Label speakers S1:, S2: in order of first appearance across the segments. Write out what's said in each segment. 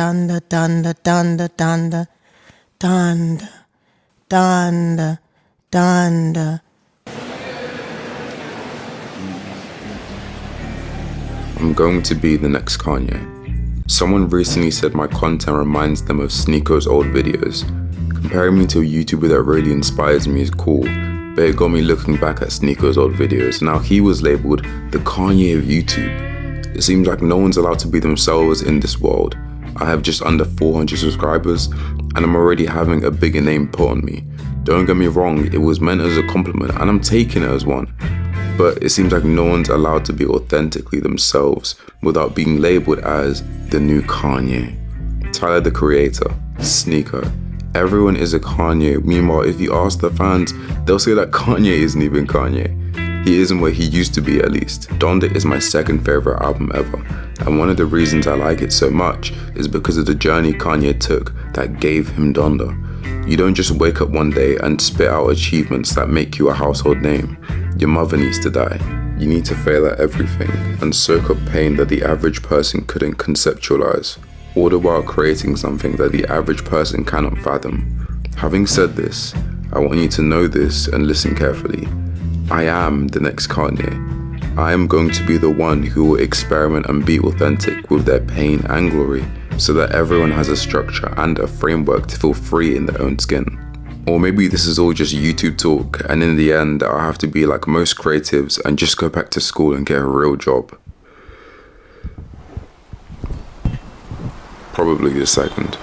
S1: Dunda, dunda, dunda, dunda, dunda, dunda, dunda.
S2: I'm going to be the next Kanye. Someone recently said my content reminds them of Sneako's old videos. Comparing me to a YouTuber that really inspires me is cool, but it got me looking back at Sneako's old videos. Now he was labeled the Kanye of YouTube. It seems like no one's allowed to be themselves in this world. I have just under 400 subscribers and I'm already having a bigger name put on me. Don't get me wrong, it was meant as a compliment and I'm taking it as one. But it seems like no one's allowed to be authentically themselves without being labeled as the new Kanye. Tyler the Creator, Sneako. Everyone is a Kanye. Meanwhile, if you ask the fans, they'll say that Kanye isn't even Kanye. He isn't where he used to be, at least. Donda is my second favorite album ever. And one of the reasons I like it so much is because of the journey Kanye took that gave him Donda. You don't just wake up one day and spit out achievements that make you a household name. Your mother needs to die. You need to fail at everything and soak up pain that the average person couldn't conceptualize, all the while creating something that the average person cannot fathom. Having said this, I want you to know this and listen carefully. I am the next Kanye. I am going to be the one who will experiment and be authentic with their pain and glory, so that everyone has a structure and a framework to feel free in their own skin. Or maybe this is all just YouTube talk, and in the end I'll have to be like most creatives and just go back to school and get a real job. Probably the second.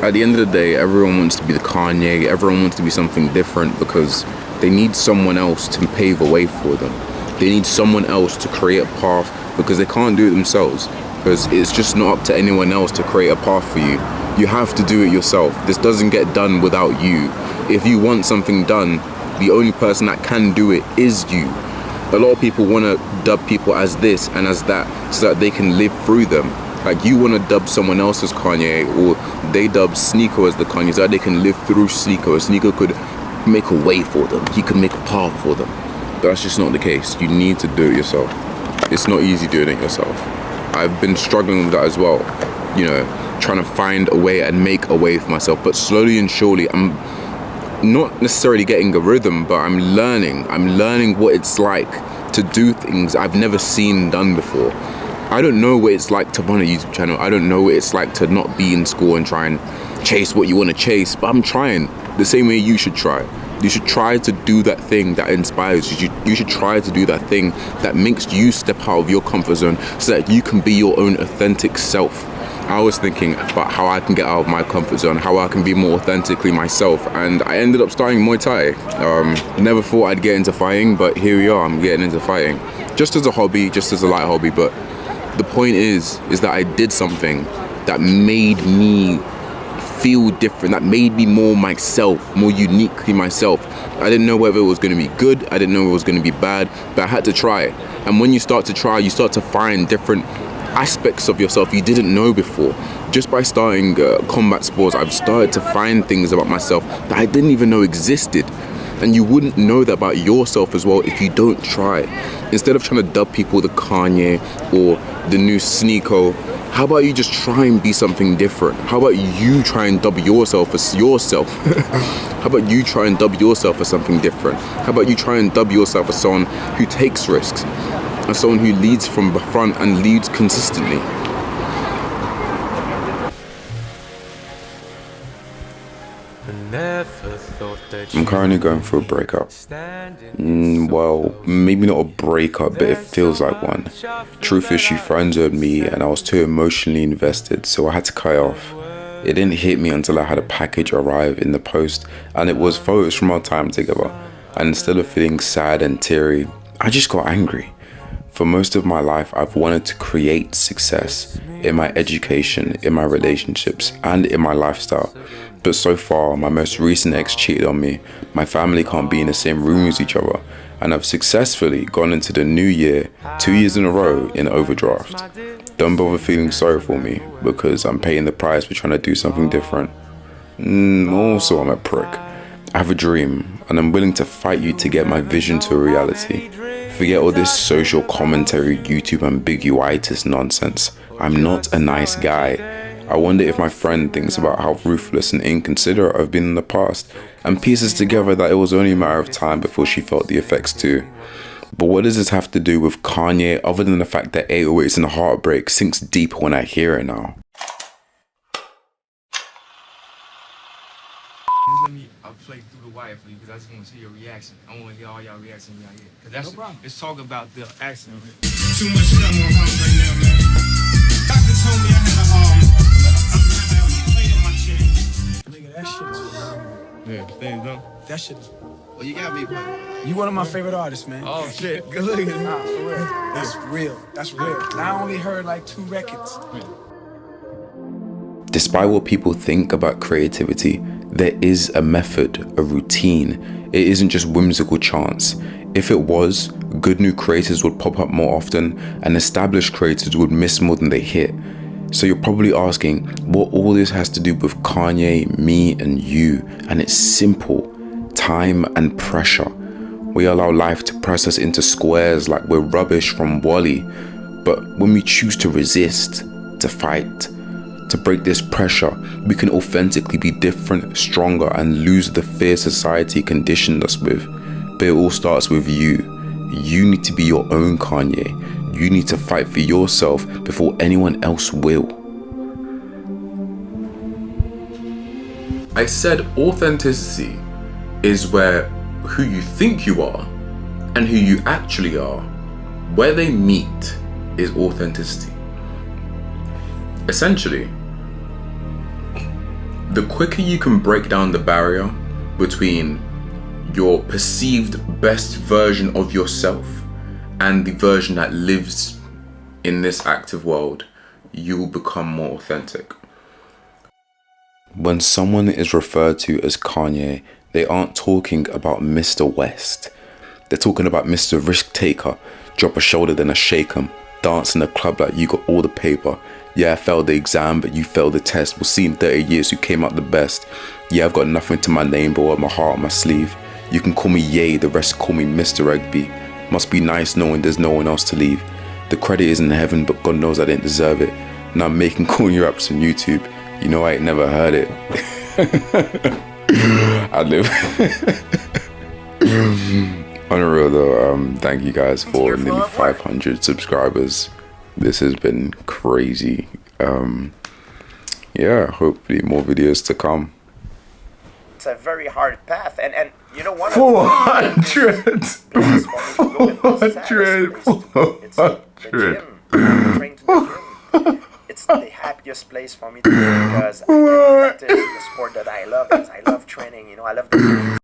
S2: At the end of the day, everyone wants to be the Kanye, everyone wants to be something different because they need someone else to pave a way for them. They need someone else to create a path because they can't do it themselves. Because it's just not up to anyone else to create a path for you. You have to do it yourself. This doesn't get done without you. If you want something done, the only person that can do it is you. A lot of people want to dub people as this and as that so that they can live through them. Like you want to dub someone else as Kanye, or they dub Sneako as the Kanye so that they can live through Sneako. Sneako could make a way for them. He could make a path for them. But that's just not the case. You need to do it yourself. It's not easy doing it yourself. I've been struggling with that as well. You know, trying to find a way and make a way for myself. But slowly and surely, I'm not necessarily getting a rhythm, but I'm learning. I'm learning what it's like to do things I've never seen done before. I don't know what it's like to run a YouTube channel. I don't know what it's like to not be in school and try and chase what you want to chase, but I'm trying the same way you should try. You should try to do that thing that inspires you. You should try to do that thing that makes you step out of your comfort zone so that you can be your own authentic self. I was thinking about how I can get out of my comfort zone, how I can be more authentically myself, and I ended up starting Muay Thai. Never thought I'd get into fighting, but here we are, I'm getting into fighting. Just as a hobby, just as a light hobby, but the point is that I did something that made me feel different, that made me more myself, more uniquely myself. I didn't know whether it was going to be good, I didn't know it was going to be bad, but I had to try it. And when you start to try, you start to find different aspects of yourself you didn't know before. Just by starting combat sports, I've started to find things about myself that I didn't even know existed. And you wouldn't know that about yourself as well if you don't try. Instead of trying to dub people the Kanye or the new Sneako, how about you just try and be something different? How about you try and dub yourself as yourself? How about you try and dub yourself as something different? How about you try and dub yourself as someone who takes risks, as someone who leads from the front and leads consistently? I'm currently going through a breakup. Well, maybe not a breakup, but it feels like one. Truth is, she friend-zoned me and I was too emotionally invested, so I had to cut it off. It didn't hit me until I had a package arrive in the post, and it was photos from our time together. And instead of feeling sad and teary, I just got angry. For most of my life, I've wanted to create success in my education, in my relationships, and in my lifestyle. But so far, my most recent ex cheated on me, my family can't be in the same room as each other, and I've successfully gone into the new year 2 years in a row in overdraft. Don't bother feeling sorry for me, because I'm paying the price for trying to do something different. Also, I'm a prick. I have a dream and I'm willing to fight you to get my vision to a reality. Forget all this social commentary, YouTube ambiguitis nonsense. I'm not a nice guy. I wonder if my friend thinks about how ruthless and inconsiderate I've been in the past, and pieces together that it was only a matter of time before she felt the effects too. But what does this have to do with Kanye other than the fact that 808s and Heartbreak sinks deeper when I hear it now?
S3: Just let me play through the wire for you, because I just want to see your reaction. I want to hear all y'all reactions y'all get. Because that's, no problem. Let's talk about the accident.
S4: Too much stuff on house right now, man. Doctor told me I had a plate in my chin. Nigga, that shit is phenomenal.
S3: Yeah, things though.
S4: That shit is.
S5: Well, you gotta be one.
S4: You one of my favorite artists, man.
S3: Oh shit, good looking.
S4: Nah, for real. That's real. That's real. And I only heard like 2 records.
S2: Despite what people think about creativity, there is a method, a routine. It isn't just whimsical chance. If it was, good new creators would pop up more often and established creators would miss more than they hit. So you're probably asking what all this has to do with Kanye, me and you, and it's simple. Time and pressure. We allow life to press us into squares like we're rubbish from Wall-E. But when we choose to resist, to fight, to break this pressure, we can authentically be different, stronger, and lose the fear society conditioned us with. But it all starts with you. You need to be your own Kanye. You need to fight for yourself before anyone else will. I said authenticity is where who you think you are and who you actually are, where they meet is authenticity. Essentially, the quicker you can break down the barrier between your perceived best version of yourself and the version that lives in this active world, you will become more authentic. When someone is referred to as Kanye, they aren't talking about Mr. West. They're talking about Mr. Risk Taker, drop a shoulder then a shake 'em, dance in a club like you got all the paper. Yeah, I failed the exam, but you failed the test. We'll see in 30 years who came out the best. Yeah, I've got nothing to my name, but my heart on my sleeve. You can call me Ye, the rest call me Mr. Egby. Must be nice knowing there's no one else to leave. The credit is in heaven, but God knows I didn't deserve it. Now I'm making corny raps on YouTube. You know I ain't never heard it. I live. On a real though, thank you guys for nearly 500 subscribers. This has been crazy. Yeah, hopefully more videos to come.
S5: It's a very hard path, and you know what?
S2: 400. 400.
S5: It's the gym. Train to the gym. It's the happiest place for me to be because I can practice the sport that I love. Because I love training. You know, I love the